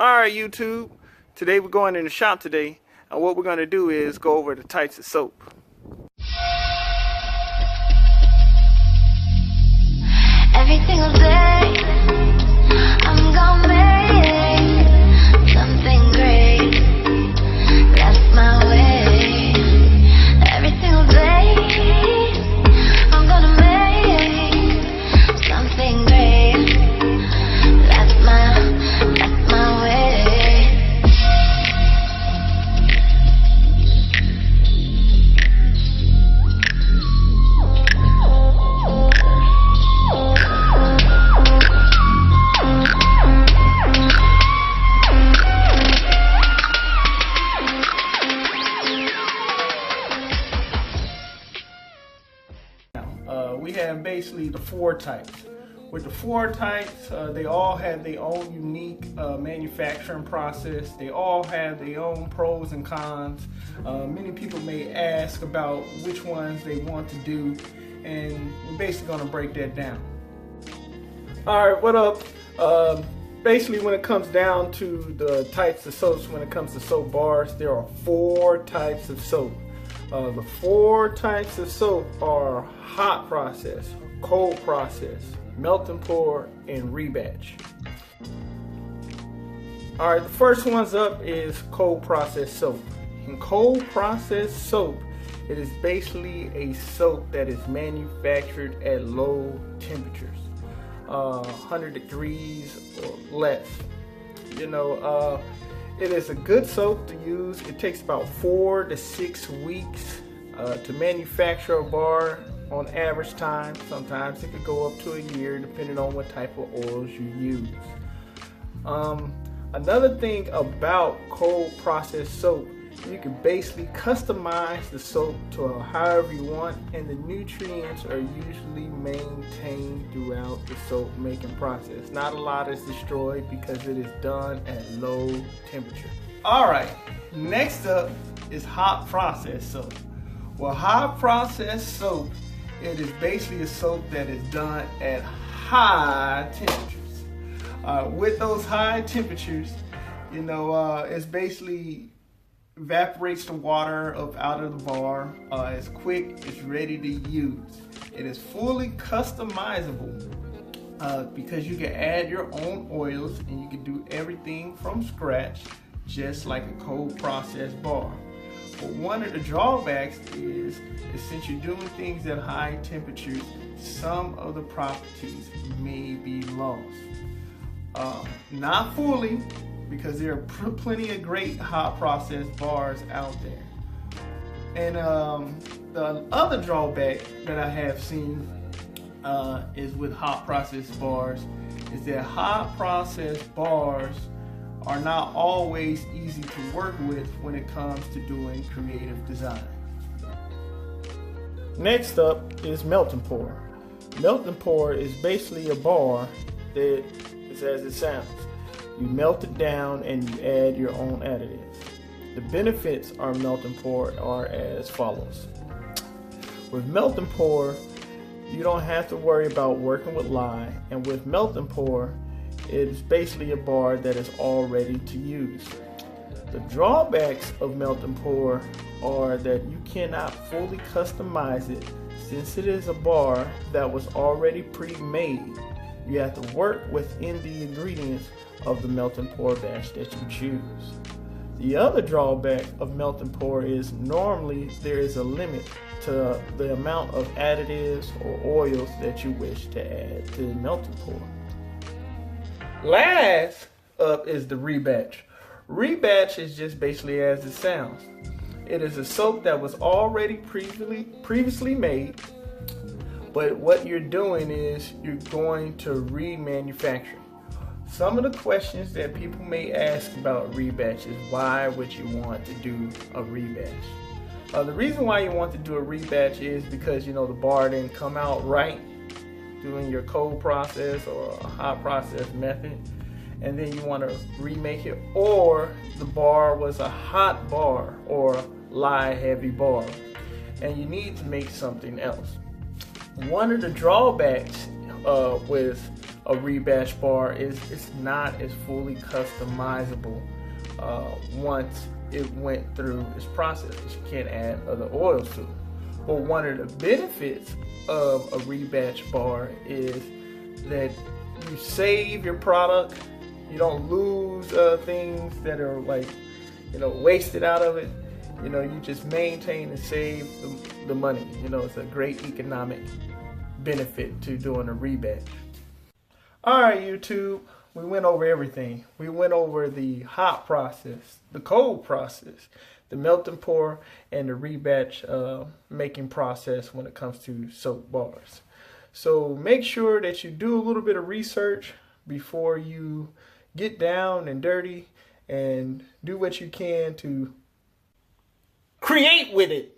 Alright YouTube, today we're going in the shop today, and what we're going to do is go over the types of soap. Every single day I'm gonna make something great. That's my way. Every single day I'm gonna make something great. That's my way. We have basically the four types. With the four types, they all have their own unique manufacturing process. They all have their own pros and cons. Many people may ask about which ones they want to do, and we're basically going to break that down. Alright, what up? Basically, when it comes down to the types of soaps, when it comes to soap bars, there are four types of soap. The four types of soap are hot process, cold process, melt and pour, and rebatch. Alright, the first one's up is cold process soap. In cold process soap, it is basically a soap that is manufactured at low temperatures, 100 degrees or less. It is a good soap to use. It takes about 4 to 6 weeks to manufacture a bar on average time. Sometimes it could go up to a year depending on what type of oils you use. Another thing about cold processed soap, you can basically customize the soap to however you want, and the nutrients are usually maintained throughout the soap making process. Not a lot is destroyed because it is done at low temperature. Alright, next up is hot processed soap. Well, hot processed soap, it is basically a soap that is done at high temperatures. With those high temperatures, it's basically evaporates the water out of the bar. It's quick, it's ready to use. It is fully customizable because you can add your own oils and you can do everything from scratch, just like a cold processed bar. But one of the drawbacks is since you're doing things at high temperatures, some of the properties may be lost. Not fully, because there are plenty of great hot processed bars out there. And the other drawback that I have seen is with hot processed bars is that hot processed bars are not always easy to work with when it comes to doing creative design. Next up is melt and pour. Melt and pour is basically a bar that is as it sounds. You melt it down and you add your own additives. The benefits of melt and pour are as follows. With melt and pour, you don't have to worry about working with lye, and with melt and pour, it's basically a bar that is all ready to use. The drawbacks of melt and pour are that you cannot fully customize it since it is a bar that was already pre-made. You have to work within the ingredients of the melt and pour batch that you choose. The other drawback of melt and pour is normally there is a limit to the amount of additives or oils that you wish to add to the melt and pour. Last up is the rebatch. Rebatch is just basically as it sounds. It is a soap that was already previously made, but what you're doing is you're going to remanufacture. Some of the questions that people may ask about rebatch is why would you want to do a rebatch? The reason why you want to do a rebatch is because the bar didn't come out right doing your cold process or a hot process method, and then you want to remake it, or the bar was a hot bar or lye heavy bar and you need to make something else. One of the drawbacks with a rebatch bar is it's not as fully customizable once it went through its process. You can't add other oils to it. But one of the benefits of a rebatch bar is that you save your product. You don't lose things that are like, wasted out of it. You just maintain and save the money. It's a great economic benefit to doing a rebatch. All right, YouTube, we went over everything. We went over the hot process, the cold process, the melt and pour, and the rebatch making process when it comes to soap bars. So make sure that you do a little bit of research before you get down and dirty, and do what you can to create with it,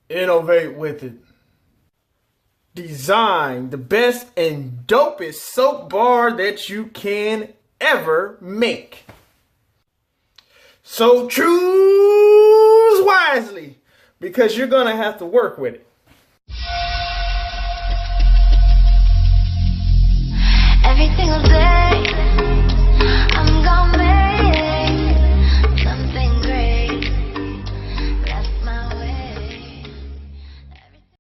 innovate with it, design the best and dopest soap bar that you can ever make. So choose wisely, because you're gonna have to work with it.